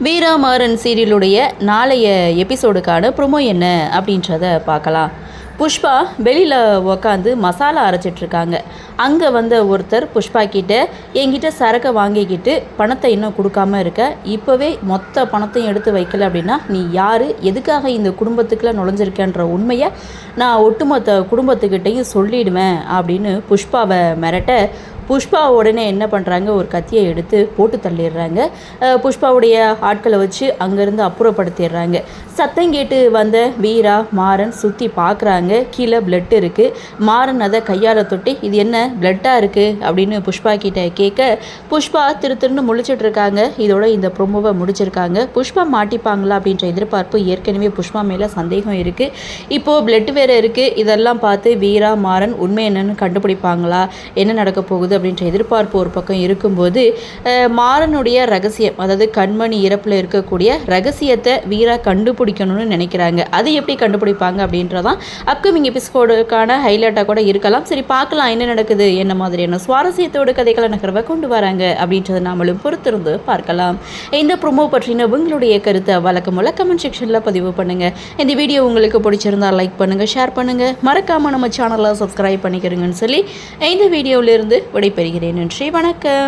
வீரா மாறன் சீரியலுடைய நாளைய எபிசோடுக்கான ப்ரொமோ என்ன அப்படின்றத பார்க்கலாம். புஷ்பா வெளியில் உக்காந்து மசாலா அரைச்சிட்ருக்காங்க. அங்கே வந்த ஒருத்தர் புஷ்பா கிட்டே என்கிட்ட சரக்கை வாங்கிக்கிட்டு பணத்தை இன்னும் கொடுக்காம இருக்க, இப்போவே மொத்த பணத்தையும் எடுத்து வைக்கல அப்படின்னா நீ யார், எதுக்காக இந்த குடும்பத்துக்குள்ளே நுழைஞ்சிருக்கேன்ற உண்மையை நான் ஒட்டுமொத்த குடும்பத்துக்கிட்டையும் சொல்லிடுவேன் அப்படின்னு புஷ்பாவை மிரட்ட, புஷ்பா உடனே என்ன பண்ணுறாங்க, ஒரு கத்தியை எடுத்து போட்டு தள்ளிடுறாங்க. புஷ்பாவுடைய ஆட்களை வச்சு அங்கேருந்து அப்புறப்படுத்திடுறாங்க. சத்தம் கேட்டு வந்த வீரா மாறன் சுற்றி பார்க்குறாங்க. கீழே பிளட் இருக்குது. மாறன் அதை கையால் தொட்டி இது என்ன பிளட்டாக இருக்குது அப்படின்னு புஷ்பா கிட்டே கேட்க, புஷ்பா திருன்னு முழிச்சிட்ருக்காங்க. இதோட இந்த ப்ரொமோவை முடிச்சிருக்காங்க. புஷ்பா மாட்டிப்பாங்களா அப்படின்ற எதிர்பார்ப்பு ஏற்கனவே புஷ்பா மேலே சந்தேகம் இருக்குது. இப்போது பிளட் வேறு இருக்குது. இதெல்லாம் பார்த்து வீரா மாறன் உண்மை என்னன்னு கண்டுபிடிப்பாங்களா, என்ன நடக்க போகுது அப்படின்ற எதிர்பார்ப்பு ஒரு பக்கம் இருக்கும்போது, மாறனுடைய ரகசியம், அதாவது கண்மணி இறப்பில் இருக்கக்கூடிய ரகசியத்தை வீரா கண்டுபிடிக்கணும்னு நினைக்கிறாங்க. அதை எப்படி கண்டுபிடிப்பாங்க அப்படின்றதான் அப்கமிங் எபிசோடுக்கான ஹைலைட்டாக கூட இருக்கலாம். சரி, பார்க்கலாம் என்ன நடக்குது, என்ன மாதிரியான சுவாரஸ்யத்தோடு கதைகளை நகர்வை கொண்டு வராங்க அப்படின்றத நாமளும் பொறுத்திருந்து பார்க்கலாம். இந்த ப்ரோமோ பற்றின உங்களுடைய கருத்தை வழக்கமுள்ள கமெண்ட் செக்ஷனில் பதிவு பண்ணுங்கள். இந்த வீடியோ உங்களுக்கு பிடிச்சிருந்தால் லைக் பண்ணுங்கள், ஷேர் பண்ணுங்கள், மறக்காமல் நம்ம சேனலை சப்ஸ்கிரைப் பண்ணிக்கிறீங்கன்னு சொல்லி இந்த வீடியோவிலிருந்து விடைபெறுகிறேன். நன்றி, வணக்கம்.